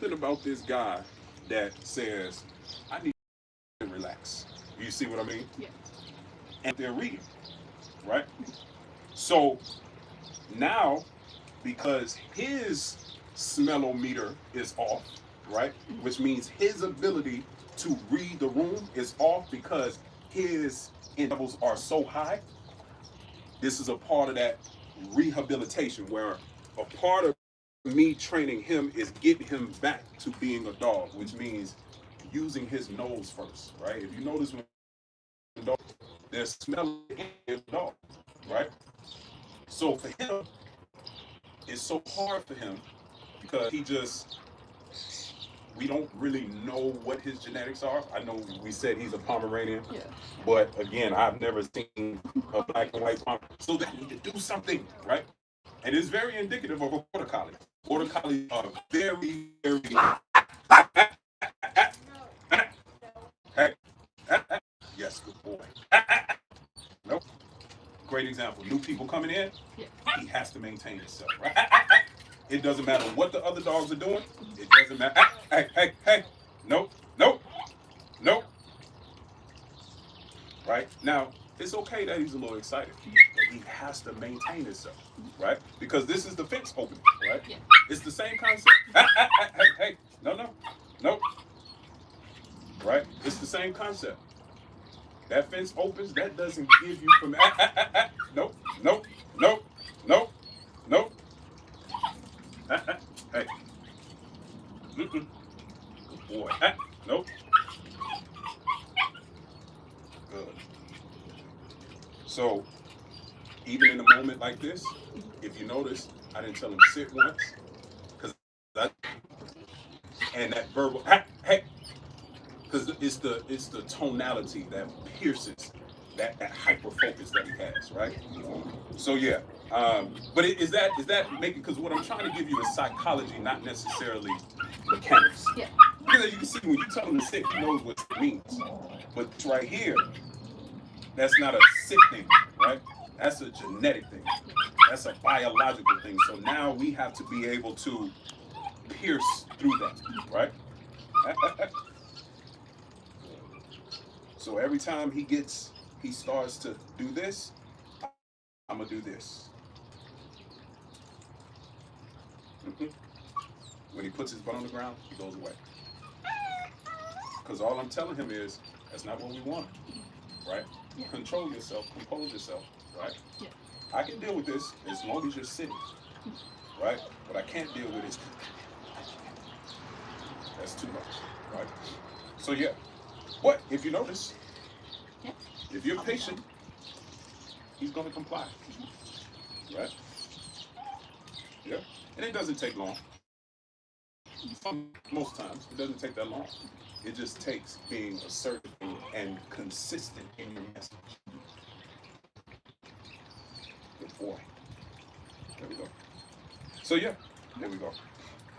something about this guy that says, I need to relax. You see what I mean? Yeah. And they're reading, right? So now, because his smellometer is off, right? Which means his ability to read the room is off because his levels are so high. This is a part of that rehabilitation where a part of me training him is getting him back to being a dog, which means using his nose first, right? If you notice when dogs, they're smelling in the dog, right? So for him, it's so hard for him because we don't really know what his genetics are. I know we said he's a Pomeranian, Yeah. but again, I've never seen a black and white Pomeranian. So they need to do something, right? And it's very indicative of a border collie. Border collies are very, very. Hey, yes, good boy. Nope. Great example. New people coming in, Yeah. he has to maintain himself, right? It doesn't matter what the other dogs are doing. It doesn't matter. Hey. Nope. Right? Now, it's okay that he's a little excited, but he has to maintain himself, right? Because this is the fence opening, right? Yeah. It's the same concept. Hey. No. Right? It's the same concept. That fence opens, that doesn't give you from Nope. Hey. Good boy. Nope. Good. So, even in a moment like this, if you notice, I didn't tell him sit once, because and that verbal hey, because it's the tonality that pierces that hyper focus that he has, right? So yeah, but is that making, because what I'm trying to give you is psychology, not necessarily mechanics. Yeah. Because as you can see, when you tell him to sit, he knows what it means. But right here, that's not a sit thing, right? That's a genetic thing. That's a biological thing. So now we have to be able to pierce through that, right? So every time he starts to do this, I'm gonna do this. When he puts his butt on the ground, he goes away. Because all I'm telling him is, that's not what we want, right? Yeah. Control yourself, compose yourself, right? Yeah. I can deal with this as long as you're sitting, right? What I can't deal with is, that's too much, right? So yeah, but if you notice, Yeah. if you're patient, he's gonna comply, right? Yeah, and it doesn't take long. Most times, it doesn't take that long. It just takes being assertive and consistent in your message. Good boy. There we go. So yeah, there we go.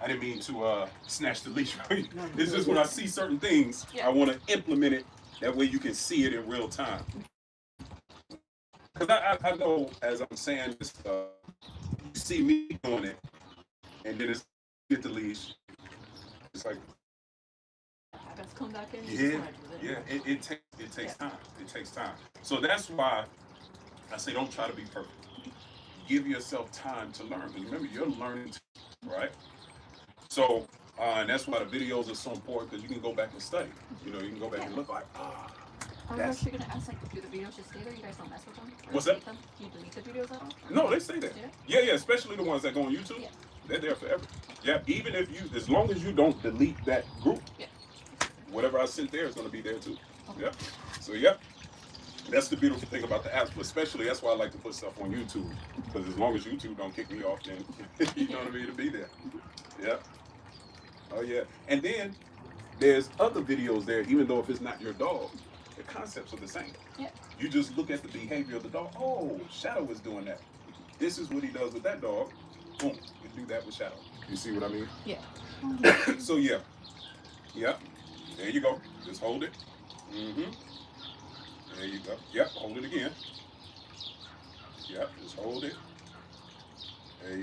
I didn't mean to snatch the leash from you. It's just when I see certain things, I want to implement it. That way you can see it in real time. Because I know as I'm saying this, you see me doing it, and then it's get the leash. It's like, Let's come back in. It takes time. It takes time. So that's why I say don't try to be perfect. Give yourself time to learn. Because remember, you're learning, right? So, and that's why the videos are so important, because you can go back and study. You know, you can go back and look like, I was actually going to ask, like, do the videos just stay there? You guys don't mess with them? What's that? Them? Do you delete the videos at all? No, they stay there. Yeah, especially the ones that go on YouTube. Yeah. They're there forever. Yeah, even if you, as long as you don't delete that group, whatever I sent there is going to be there too. Okay. Yeah. So yeah, that's the beautiful thing about the apps. But especially that's why I like to put stuff on YouTube, because as long as YouTube don't kick me off, then you know what I mean, to be there. Yeah. Oh yeah. And then there's other videos there, even though if it's not your dog, the concepts are the same. Yeah. You just look at the behavior of the dog. Oh, Shadow is doing that. This is what he does with that dog. Boom, you do that with Shadow. You see what I mean? Yeah. So yeah. Yeah. There you go. Just hold it. There you go. Yep, hold it again. Yep, just hold it.